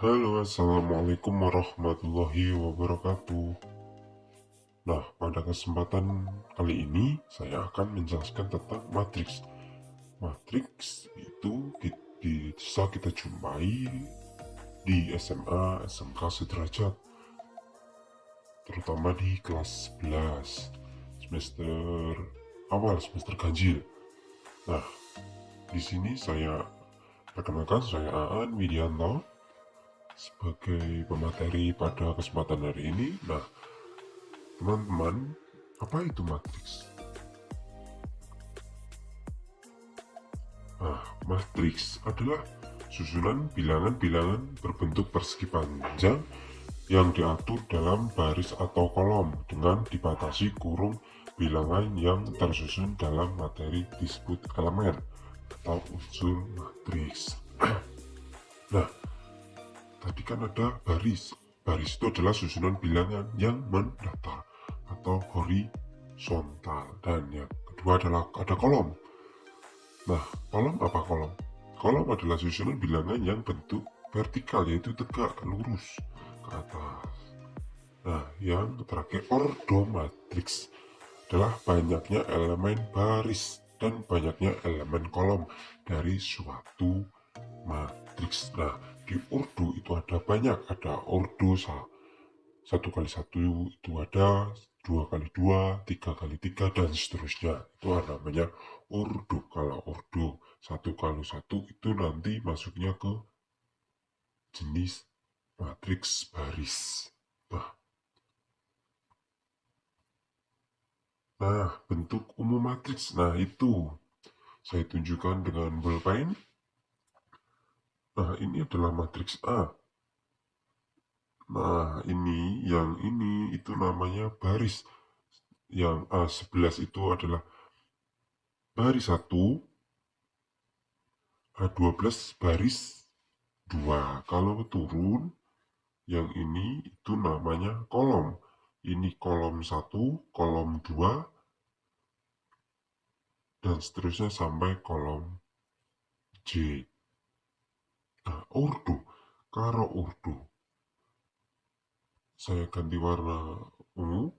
Halo, assalamualaikum warahmatullahi wabarakatuh. Nah, pada kesempatan kali ini saya akan menjelaskan tentang matriks. Matriks itu bisa kita jumpai di SMA, SMK sederajat, terutama di kelas 11 semester awal, semester ganjil. Nah, di sini saya perkenalkan, saya Aan Widianto sebagai pemateri pada kesempatan hari ini. Nah, teman-teman, apa itu matriks? Nah, matriks adalah susunan bilangan-bilangan berbentuk persegi panjang yang diatur dalam baris atau kolom dengan dibatasi kurung bilangan yang tersusun dalam materi disebut elemen atau unsur matriks. Nah, tadi kan ada baris. Baris itu adalah susunan bilangan yang mendatar atau horizontal, dan yang kedua adalah ada kolom. Nah, kolom apa kolom? Kolom adalah susunan bilangan yang bentuk vertikal, yaitu tegak lurus ke atas. Nah, yang terakhir ordo matriks adalah banyaknya elemen baris dan banyaknya elemen kolom dari suatu matriks. Nah, di ordo itu ada banyak, ada ordo 1 kali 1 itu ada, 2 kali 2, 3 kali 3, dan seterusnya. Itu namanya ordo. Kalau ordo 1 kali 1 itu nanti masuknya ke jenis matriks baris. Nah, bentuk umum matriks. Nah, itu saya tunjukkan dengan bolpen. Nah, ini adalah matriks A. Nah, ini itu namanya baris. Yang A11 itu adalah baris 1, A12 baris 2. Kalau turun, yang ini itu namanya kolom. Ini kolom 1, kolom 2, dan seterusnya sampai kolom J. Nah, ordo. Kalau ordo, saya ganti warna ungu.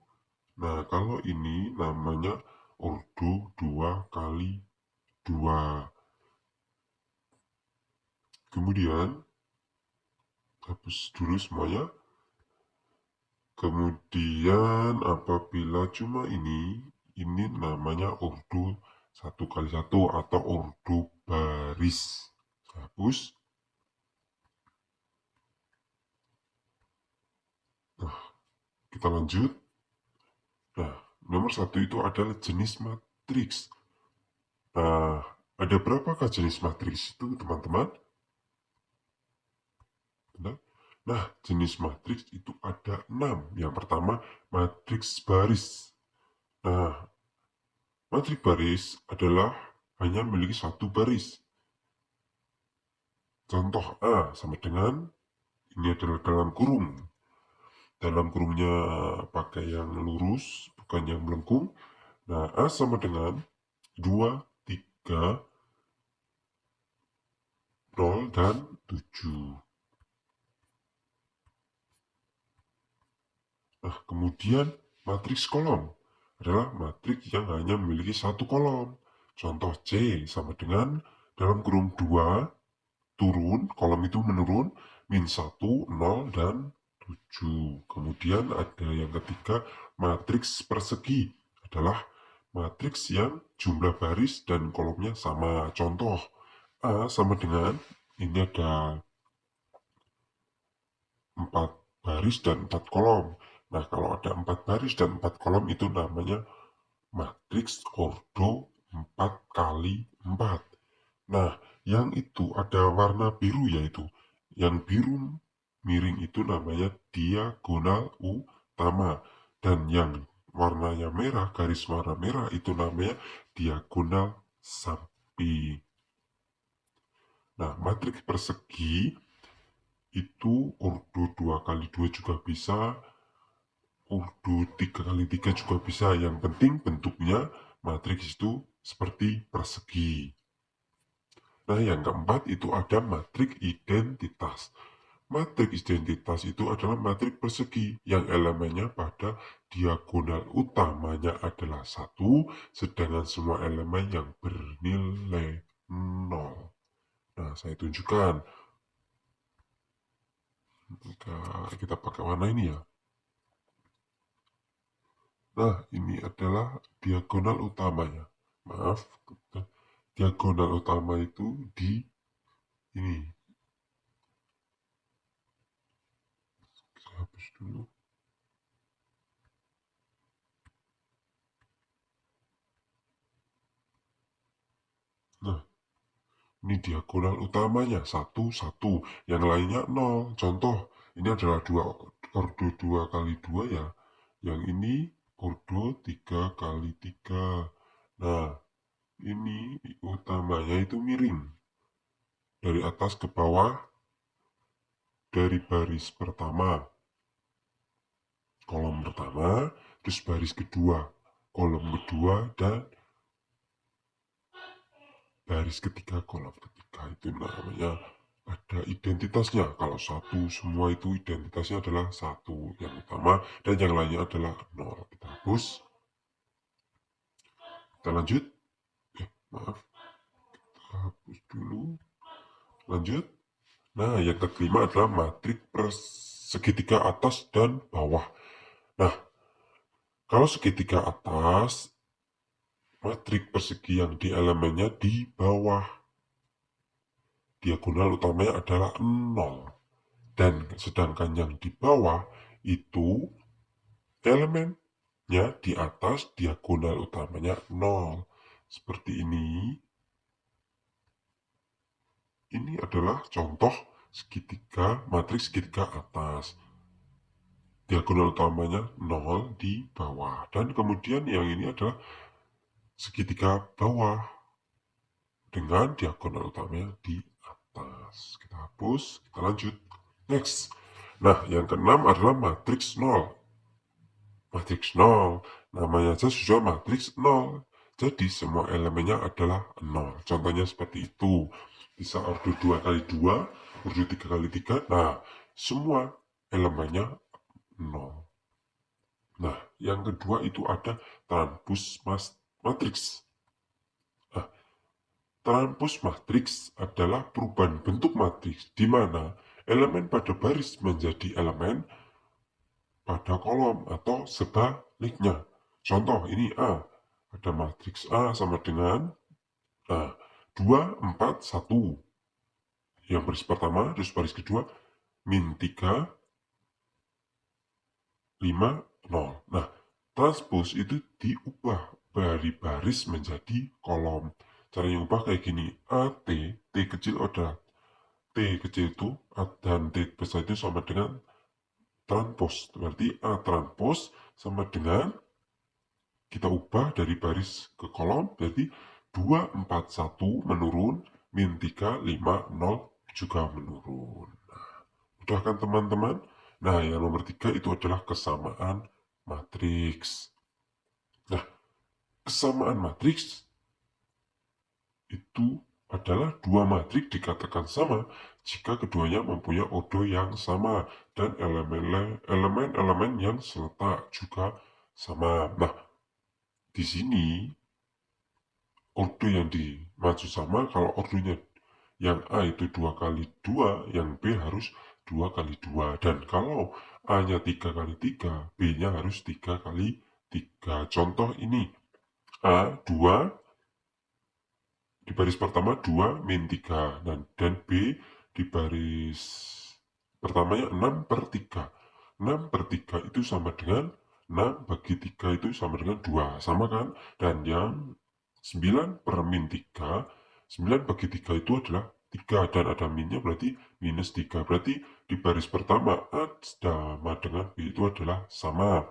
Nah, kalau ini namanya ordo 2 kali 2. Kemudian, hapus dulu semuanya. Kemudian, apabila cuma ini namanya ordo 1 kali 1 atau ordo baris. Hapus. Nah, kita lanjut. Nah, nomor 1 itu adalah jenis matriks. Nah, ada berapakah jenis matriks itu, teman-teman? Nah, jenis matriks itu ada 6. Yang pertama, matriks baris. Nah, matriks baris adalah hanya memiliki satu baris. Contoh A sama dengan, ini adalah dalam kurung. Dalam kurungnya pakai yang lurus, bukan yang melengkung. Nah, A sama dengan 2, 3, 0, dan 7. Nah, kemudian matriks kolom adalah matriks yang hanya memiliki satu kolom. Contoh C sama dengan dalam kurung 2, turun, kolom itu menurun, min 1, 0, dan 7. Kemudian ada yang ketiga, matriks persegi adalah matriks yang jumlah baris dan kolomnya sama. Contoh A sama dengan, ini ada 4 baris dan 4 kolom. Nah, kalau ada 4 baris dan 4 kolom itu namanya matriks ordo 4 kali 4. Nah, yang itu ada warna biru, yaitu yang biru miring itu namanya diagonal utama, dan yang warnanya merah, garis warna merah itu namanya diagonal samping. Nah, matriks persegi itu ordo 2 kali 2 juga bisa, ordo 3 kali 3 juga bisa. Yang penting bentuknya matriks itu seperti persegi. Nah, yang keempat itu ada matriks identitas. Matriks identitas itu adalah matriks persegi yang elemennya pada diagonal utamanya adalah 1, sedangkan semua elemen yang bernilai 0. Nah, saya tunjukkan. Kita pakai warna ini ya. Nah, ini adalah diagonal utamanya. Maaf, diagonal utama itu di ini. Saya hapus dulu. Nah, ini diagonal utamanya 1, 1. Yang lainnya 0. Contoh, ini adalah ordo 2 kali 2 ya. Yang ini ordo 3 kali 3. Nah, ini utamanya itu miring. Dari atas ke bawah, dari baris pertama, kolom pertama, terus baris kedua, kolom kedua, dan baris ketiga, kolom ketiga. Itu namanya ada identitasnya. Kalau 1 semua itu identitasnya adalah 1 yang utama, dan yang lainnya adalah 0. Kita hapus. Kita lanjut. Maaf, kita hapus dulu. Lanjut. Nah, yang kelima adalah matriks segitiga atas dan bawah. Nah, kalau segitiga atas, matriks persegi yang di elemennya di bawah. Diagonal utamanya adalah 0. Dan sedangkan yang di bawah itu elemennya di atas diagonal utamanya 0. Seperti ini. Ini adalah contoh segitiga, matriks segitiga atas. Diagonal utamanya 0 di bawah. Dan kemudian yang ini adalah segitiga bawah dengan diagonal utamanya di atas. Kita hapus, kita lanjut. Next. Nah, yang keenam adalah matriks 0. Matriks 0, namanya saja sudah matriks 0. Jadi semua elemennya adalah 0. Contohnya seperti itu. Bisa ordo 2 kali 2, ordo 3 kali 3. Nah, semua elemennya 0. Nah, yang kedua itu ada transpose matriks. Nah, transpose matriks adalah perubahan bentuk matriks di mana elemen pada baris menjadi elemen pada kolom atau sebaliknya. Contoh ini A. Ada matriks A sama dengan 2, 4, 1. Yang baris pertama, terus baris kedua, min 3, 5, 0. Nah, transpose itu diubah dari baris menjadi kolom. Caranya ubah kayak gini. AT, T kecil adalah T kecil itu, dan T besar itu sama dengan transpose. Berarti A transpose sama dengan kita ubah dari baris ke kolom, berarti 2, 4, 1 menurun, min 3, 5, 0 juga menurun. Udah kan teman-teman? Nah, yang nomor 3 itu adalah kesamaan matriks. Nah, kesamaan matriks itu adalah dua matriks dikatakan sama jika keduanya mempunyai ordo yang sama dan elemen-elemen yang seletak juga sama. Nah, di sini ordo yang dimaksud sama kalau ordonya yang A itu 2 kali 2, yang B harus 2 kali 2. Dan kalau A-nya 3 kali 3, B-nya harus 3 kali 3. Contoh ini, A 2, di baris pertama 2 min 3. Dan B di baris pertamanya 6 per 3. 6 per 3 itu sama dengan 6 bagi 3 itu sama dengan 2. Sama kan? Dan yang 9 per min 3, 9 bagi 3 itu adalah 3. Dan ada minnya berarti minus 3. Berarti di baris pertama A sama dengan B itu adalah sama.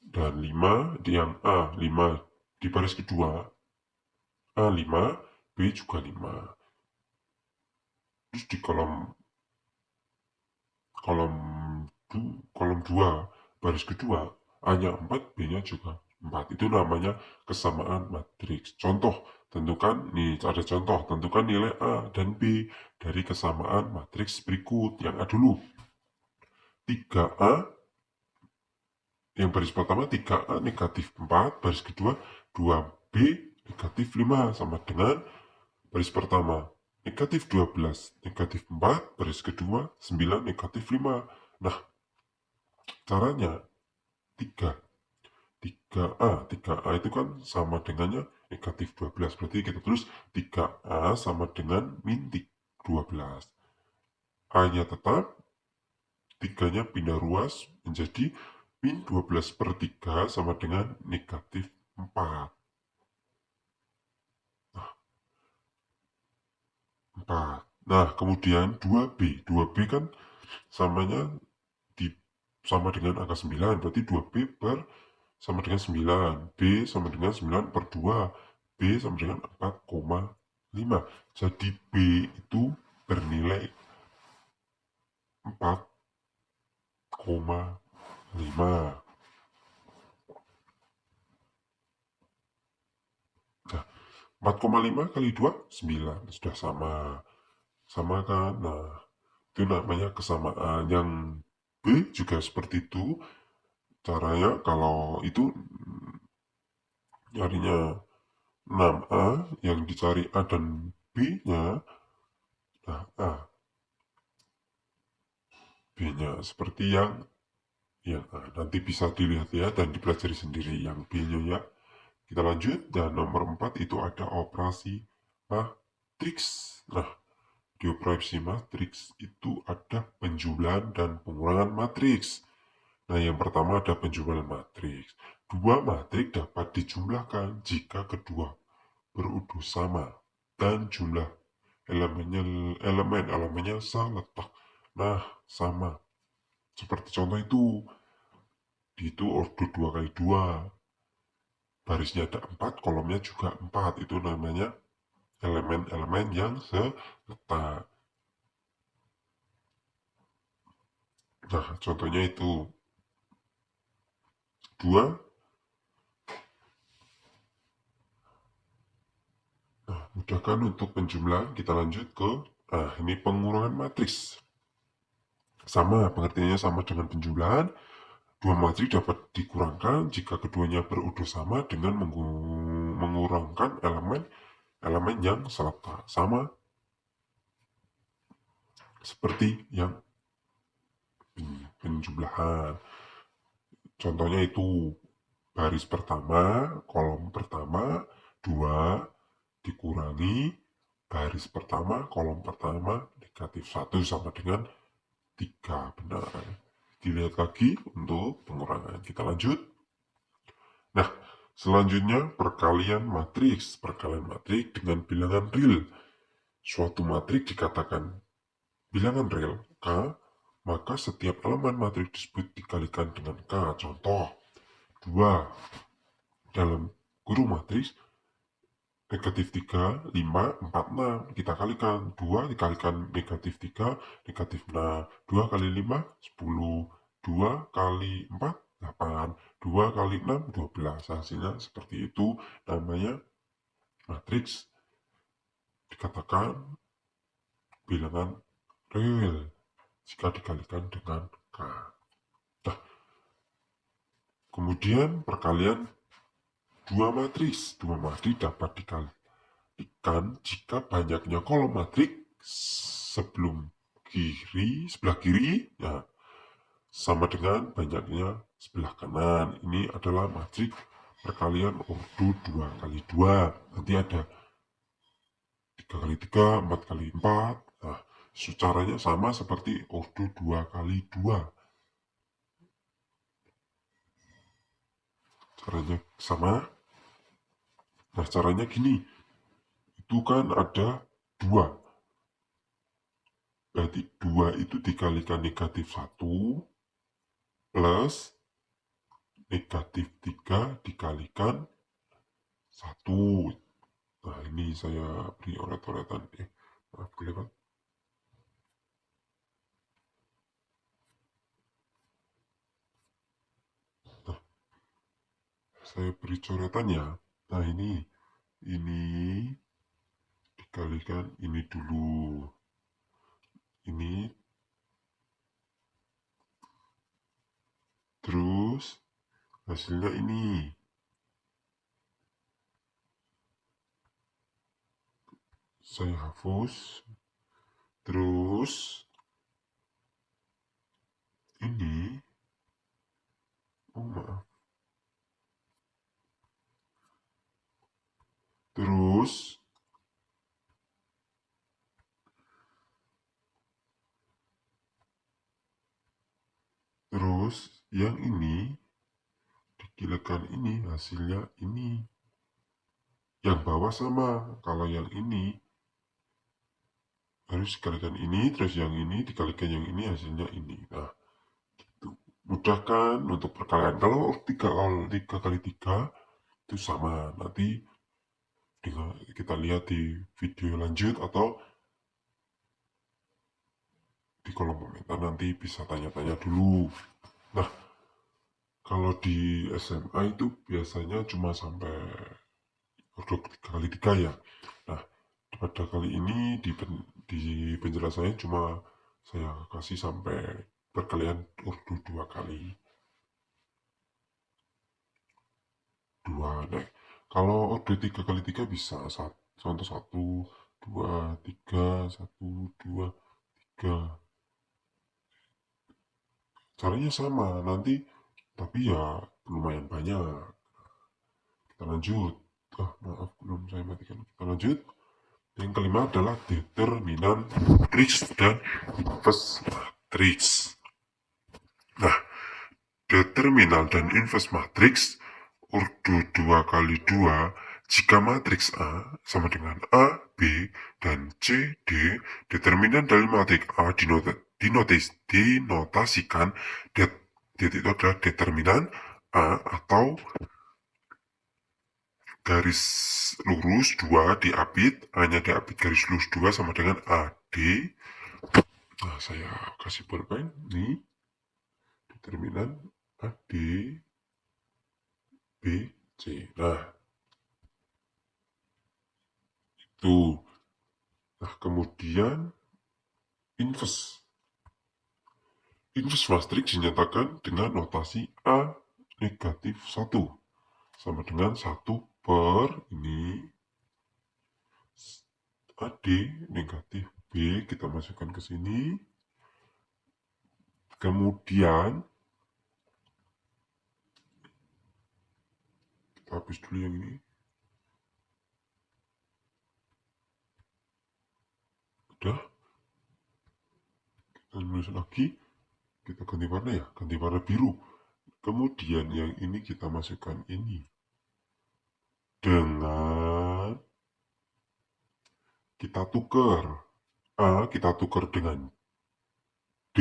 Dan 5 di yang A, 5 di baris kedua A 5, B juga 5. Terus di kolom kolom kolom 2 baris kedua A-nya 4, B-nya juga 4. Itu namanya kesamaan matriks. Contoh, tentukan nih ada contoh, tentukan nilai A dan B dari kesamaan matriks berikut. Yang A dulu. 3A yang baris pertama 3A negatif 4, baris kedua 2B negatif 5 sama dengan baris pertama negatif 12 negatif 4, baris kedua 9 negatif 5. Nah, caranya 3 3A itu kan sama dengannya negatif 12, berarti kita tulis 3A sama dengan min 12. A-nya tetap, 3-nya pindah ruas menjadi min 12 per 3 sama dengan negatif 4. 4. Nah, kemudian 2B. 2B kan samanya di sama dengan angka 9, berarti 2B per sama dengan 9. B sama dengan 9 per 2. B sama dengan 4,5. Jadi B itu bernilai 4,5. Nah, 4,5 kali 2, 9. Sudah sama. Sama kan? Nah, itu namanya kesamaan. Yang B juga seperti itu. Caranya kalau itu nyarinya 6A, yang dicari A dan B-nya. Nah, B-nya seperti yang A. Nanti bisa dilihat ya dan dipelajari sendiri yang B-nya ya. Kita lanjut. Dan nomor 4 itu ada operasi matriks. Nah, di operasi matriks itu ada penjumlahan dan pengurangan matriks. Nah, yang pertama ada penjumlahan matriks. Dua matriks dapat dijumlahkan jika kedua berurut sama dan jumlah elemennya seletak. Nah, sama. Seperti contoh itu ordo 2 kali 2. Barisnya ada 4, kolomnya juga 4. Itu namanya elemen-elemen yang seletak. Nah, contohnya itu 2. Nah, mudahkan untuk penjumlahan. Kita lanjut ke ini pengurangan matriks. Sama, pengertiannya sama dengan penjumlahan. Dua matriks dapat dikurangkan jika keduanya berurut sama dengan mengurangkan elemen yang seletak. Sama seperti yang penjumlahan. Contohnya itu baris pertama, kolom pertama, 2 dikurangi baris pertama, kolom pertama, negatif 1 sama dengan 3. Benar. Dilihat lagi untuk pengurangan. Kita lanjut. Nah, selanjutnya perkalian matriks. Perkalian matriks dengan bilangan real. Suatu matriks dikatakan bilangan real K, maka setiap elemen matriks tersebut dikalikan dengan K. Contoh, 2 dalam kurung matriks negatif 3, 5, 4, 6. Kita kalikan 2 dikalikan negatif 3, negatif 6. 2 kali 5, 10. 2 kali 4, 8. 2 kali 6, 12. Hasilnya seperti itu. Namanya matriks dikatakan bilangan real jika dikalikan dengan K. Nah, kemudian perkalian dua matriks. Dua matriks dapat dikalikan jika banyaknya kolom matriks sebelah kiri ya, sama dengan banyaknya sebelah kanan. Ini adalah matriks perkalian ordo 2 kali 2. Nanti ada 3 kali 3, 4 kali 4. Nah, caranya sama seperti ordo 2 kali 2. Caranya sama. Nah, caranya gini. Itu kan ada 2. Berarti 2 itu dikalikan negatif 1 plus negatif 3 dikalikan 1. Nah, ini saya beri oret-oretan. Maaf, kelewat. Nah, saya beri coretannya. Nah, ini dikalikan ini dulu. Ini terus hasilnya ini. Saya hapus. Terus ini, oh maaf. Terus yang ini dikalikan ini hasilnya ini. Yang bawah sama. Kalau yang ini harus dikalikan ini, terus yang ini dikalikan yang ini hasilnya ini. Nah, gitu. Mudah kan untuk perkalian. Kalau 3 kali 3 itu sama. Nanti kita lihat di video lanjut atau di kolom komentar, nanti bisa tanya-tanya dulu. Nah, kalau di SMA itu biasanya cuma sampai ordo 3 kali 3 ya. Nah, pada kali ini di penjelasannya cuma saya kasih sampai perkalian ordo 2 kali. 2. Nah, kalau ordo 3 kali 3 bisa contoh 1, 2, 3, 1, 2, 3. Caranya sama nanti, tapi ya lumayan banyak. Kita lanjut. Maaf, belum saya matikan. Kita lanjut. Yang kelima adalah determinan matriks dan inverse matriks. Nah, determinal dan inverse matriks ordo 2 kali 2 jika matriks A sama dengan A, B, dan C, D, determinan dari matriks A dinotasikan itu adalah determinan A atau garis lurus 2 diapit, hanya diapit garis lurus 2 sama dengan AD. Nah, saya kasih pulpen nih, determinan AD, B, C. Nah, itu. Nah, kemudian inverse. Inverse matriks dinyatakan dengan notasi A negatif 1. Sama dengan 1 per ini AD negatif B, kita masukkan ke sini. Kemudian kita hapus dulu yang ini. Udah. Kita nulis lagi. Kita ganti warna ya, ganti warna biru. Kemudian yang ini kita masukkan ini. Dengan kita tukar. A kita tukar dengan D,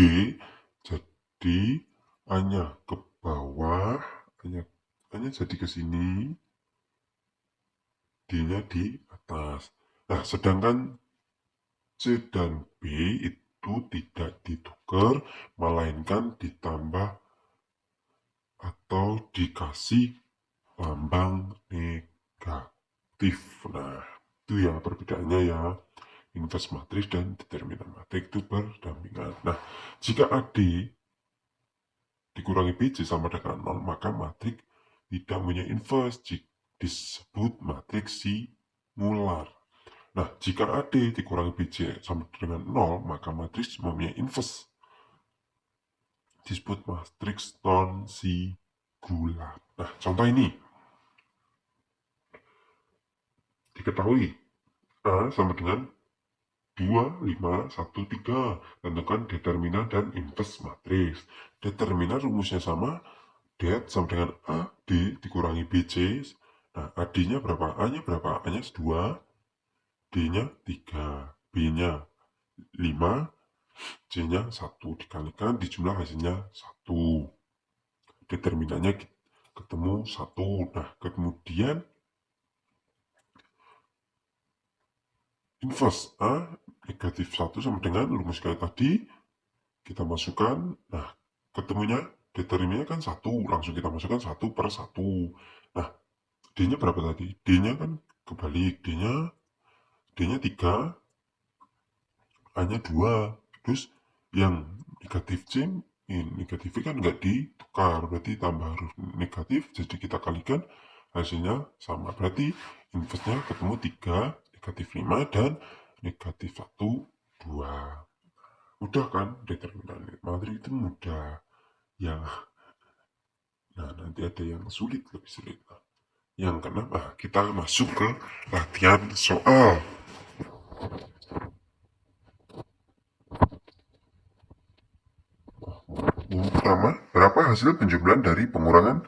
jadi A-nya ke bawah, A-nya jadi ke sini, D-nya di atas. Nah, sedangkan C dan B itu tidak ditukar, melainkan ditambah atau dikasih lambang negatif. Nah, itu ya perbedaannya ya. Inverse matriks dan determinan matriks itu berdampingan. Nah, jika AD dikurangi BC sama dengan 0, maka matriks tidak punya inverse, disebut matriks simular. Nah, jika AD dikurangi BC sama dengan 0, maka matriks mempunyai inverse, disebut matriks non singular. Nah, contoh ini diketahui A sama dengan 2, 5, 1, 3. Tentukan determinan dan inverse matriks. Determinan rumusnya sama, Det sama dengan A, D dikurangi BC. Nah, AD-nya berapa? A-nya berapa? A-nya 2, D-nya 3, B-nya 5, C-nya 1. Dikalikan, dijumlah hasilnya 1. Determinannya ketemu 1. Nah, kemudian inverse A negatif 1 sama dengan rumus kayak tadi, kita masukkan. Nah, ketemunya determinannya kan 1, langsung kita masukkan 1 per 1. Nah, D-nya berapa tadi? D-nya kan kebalik, D-nya 3, A-nya 2. Terus yang negatif C, negatifnya kan nggak ditukar, berarti tambah huruf negatif, jadi kita kalikan, hasilnya sama. Berarti inverse-nya ketemu 3, negatif 5, dan negatif 1, 2. Mudah kan determinan matrik itu mudah ya. Nah, nanti ada yang sulit, lebih sulit. Yang kenapa kita masuk ke latihan soal. Yang pertama, berapa hasil penjumlahan dari pengurangan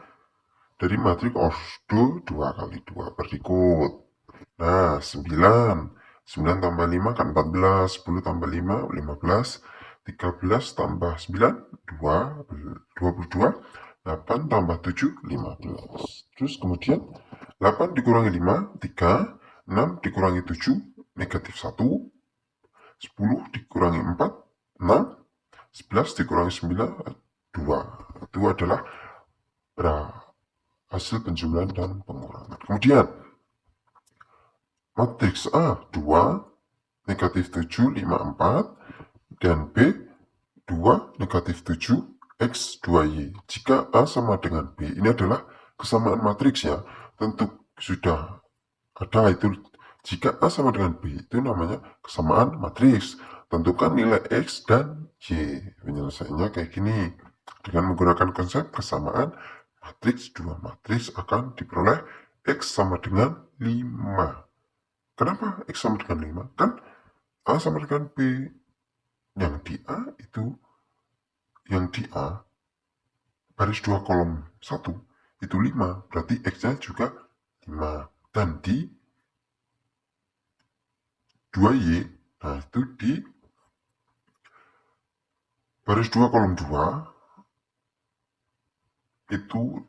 dari matrik ordo 2 kali 2 berikut. Nah, 9. 9 tambah 5 kan 14, 10 tambah 5, 15, 13 tambah 9, 2, 22, 8 tambah 7, 15. Terus kemudian 8 dikurangi 5, 3, 6 dikurangi 7, negatif 1, 10 dikurangi 4, 6, 11 dikurangi 9, 2. Itu adalah hasil penjumlahan dan pengurangan. Kemudian, matriks A 2, negatif 7, 5, 4, dan B 2, negatif 7, X 2Y. Jika A sama dengan B, ini adalah kesamaan matriks ya. Tentu sudah ada itu. Jika A sama dengan B, itu namanya kesamaan matriks. Tentukan nilai X dan Y. Penyelesaiannya kayak gini. Dengan menggunakan konsep kesamaan matriks, dua matriks akan diperoleh X sama dengan 5. Kenapa X sama dengan 5? Kan A sama dengan B. Yang di A itu, yang di A, baris 2 kolom 1, itu 5. Berarti X-nya juga 5. Dan di 2Y, nah itu di baris 2 kolom 2, itu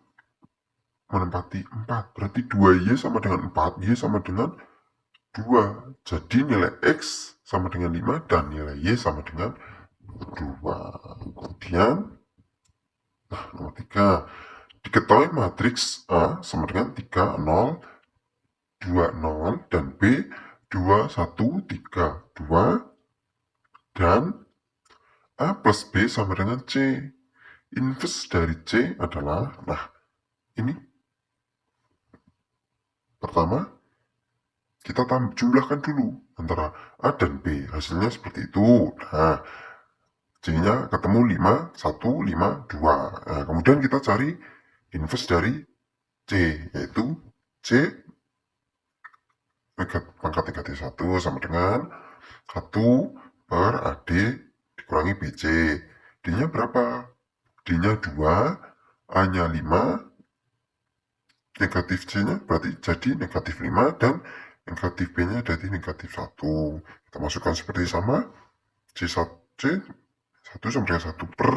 menempati 4. Berarti 2Y sama dengan 4, Y sama dengan 2. Jadi nilai X sama dengan 5 dan nilai Y sama dengan 2. Kemudian, nah nomor 3. Diketahui matriks A sama dengan 3, 0, 2, 0, dan B 2, 1, 3, 2, dan A plus B sama dengan C. Inverse dari C adalah, nah ini pertama kita jumlahkan dulu antara A dan B. Hasilnya seperti itu. Nah, C-nya ketemu 5, 1, 5, 2. Nah, kemudian kita cari inverse dari C, yaitu C pangkat negatif 1 sama dengan 1 per AD dikurangi BC. D-nya berapa? D-nya 2, A-nya 5, negatif C-nya berarti jadi negatif 5, dan negatif B-nya jadi negatif 1. Kita masukkan seperti sama. C1 sama dengan 1 per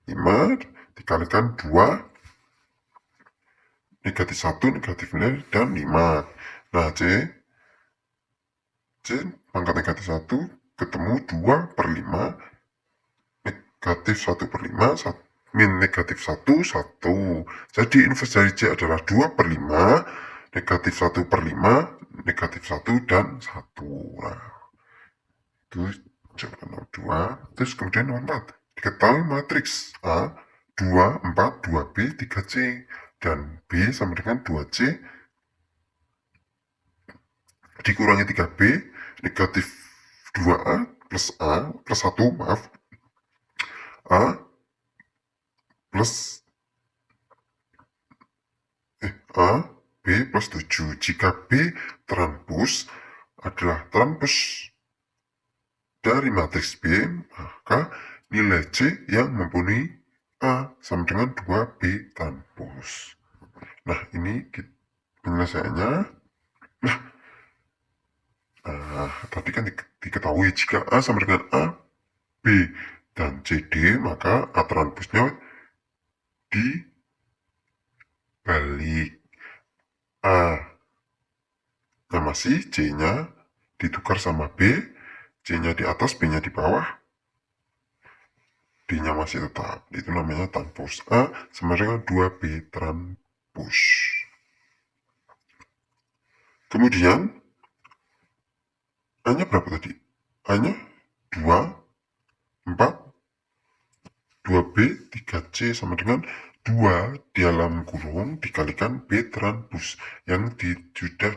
5 dikalikan 2, negatif 1, negatif nilai, dan 5. Nah, C pangkat negatif 1 ketemu 2 per 5, negatif 1 per 5, min negatif 1, 1. Jadi inverse dari C adalah 2 per 5, negatif 1 per 5, negatif 1, dan 1. Nah, itu jawaban nomor 2. Terus kemudian nomor 4. Diketahui matriks A 2, 4, 2B, 3C, dan B sama dengan 2C dikurangi 3B, negatif 2A plus A plus 1, maaf, A plus A, B plus 7. Jika B transpos adalah transpos dari matriks B, maka nilai C yang mempunyai A sama dengan 2B transpos. Nah, ini penyelesaiannya. Nah, tadi kan diketahui jika A sama dengan A, B, dan CD, maka A transposnya dibalik. A nya masih, C-nya ditukar sama B, C-nya di atas, B-nya di bawah, D-nya masih tetap. Itu namanya transpos. A sama dengan 2B transpos. Kemudian A-nya berapa tadi? A-nya 2, 4, 2B, 3C sama dengan 2 dalam kurung dikalikan B transpose yang sudah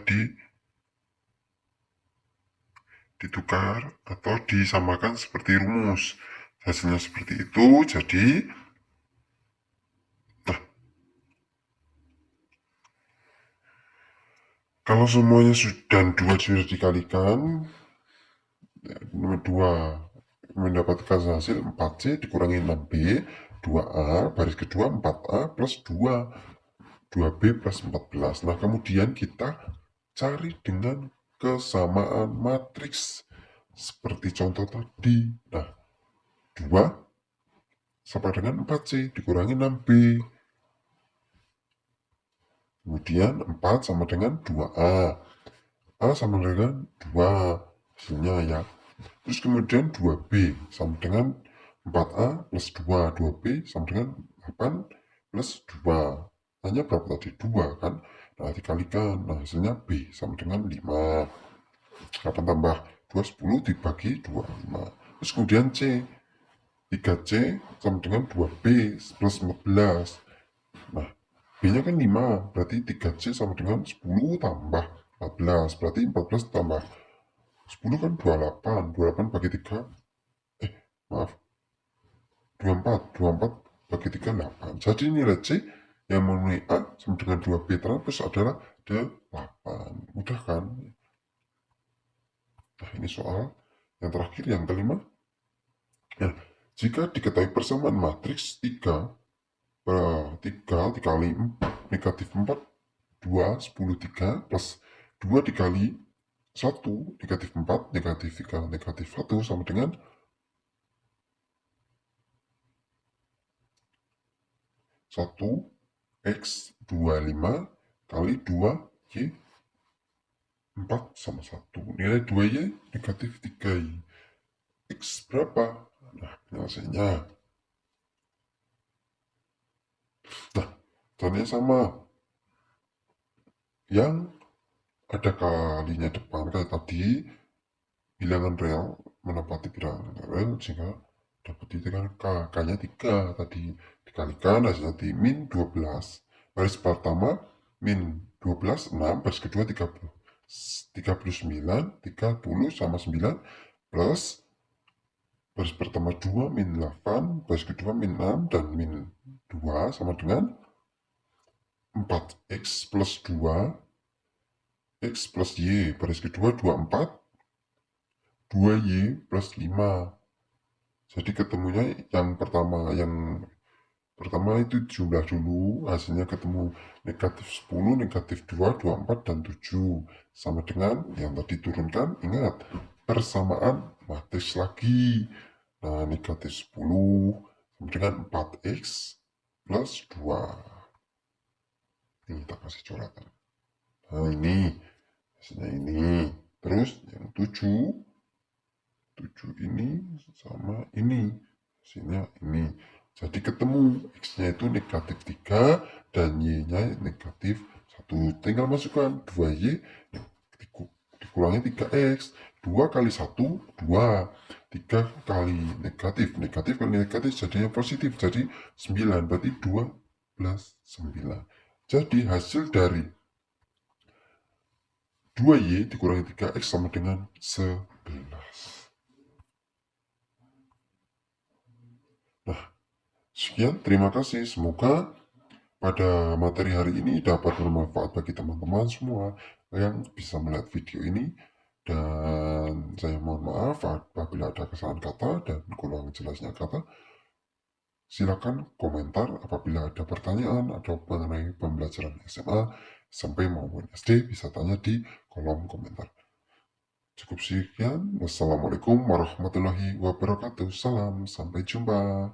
ditukar atau disamakan seperti rumus. Hasilnya seperti itu, jadi nah, kalau semuanya dan 2 sudah dikalikan, nomor 2 mendapatkan hasil 4C dikurangi 6B, 2A, baris kedua 4A plus 2, 2B plus 14. Nah, kemudian kita cari dengan kesamaan matriks seperti contoh tadi. Nah, 2 sama dengan 4C dikurangi 6B. Kemudian 4 sama dengan 2A. A sama dengan 2 hasilnya ya. Terus kemudian 2B sama dengan 4A plus 2. 2B sama dengan 8 plus 2. Hanya berapa tadi? 2 kan? Nah, dikalikan. Nah, hasilnya B sama dengan 5. 8 tambah 2, 10 dibagi 2, 5. Terus kemudian C. 3C sama dengan 2B plus 14. Nah, B-nya kan 5, berarti 3C sama dengan 10 tambah 14. Berarti 14 tambah 10 kan 28. 28 bagi 3, maaf, 24. 24 bagi 3, 8. Jadi nilai C yang memenuhi A sama dengan 2B transpose adalah 8. Mudah kan? Nah, ini soal yang terakhir, yang kelima. Nah, jika diketahui persamaan matriks 3 dikali 4, negatif 4, 2, 10, 3, plus 2 dikali 1, negatif 4, negatif 3, negatif 1, sama dengan 1, X 25 kali 2, Y 4 sama 1. Nilai 2Y negatif 3Y. X berapa? Nah, penyelesaiannya. Nah, caranya sama. Yang ada kalinya depan kayak tadi, bilangan real menempati bilangan real sehingga dapat ditekan K. K-nya 3 tadi. Dikalikan hasilnya di min 12. Baris pertama min 12, 6. Baris kedua 30. 39, 30 sama 9 plus baris pertama 2 min 8, baris kedua min 6 dan min 2 sama dengan 4x plus 2 x plus y, baris kedua 24, 2y plus 5. Jadi ketemunya yang pertama itu jumlah dulu, hasilnya ketemu negatif 10, negatif 2, 24, dan 7. Sama dengan yang tadi turunkan, ingat, persamaan matriks lagi. Nah, negatif 10 sama dengan 4x plus 2. Ini kita kasih coretan. Nah, ini hasilnya ini. Terus yang 7 ini sama ini. Hasilnya ini. Jadi ketemu X-nya itu negatif 3 dan Y-nya negatif 1. Tinggal masukkan 2Y dikurangi 3X. 2 kali 1, 2. 3 kali negatif. Negatif kali negatif jadinya positif. Jadi 9. Berarti 12, 9. Jadi hasil dari 2Y dikurangi 3X sama dengan 11. Nah, sekian, terima kasih. Semoga pada materi hari ini dapat bermanfaat bagi teman-teman semua yang bisa melihat video ini. Dan saya mohon maaf apabila ada kesalahan kata dan kurang jelasnya kata. Silakan komentar apabila ada pertanyaan atau mengenai pembelajaran SMA sampai maupun SD, bisa tanya di kolom komentar. Cukup sekian. Wassalamualaikum warahmatullahi wabarakatuh. Salam, sampai jumpa.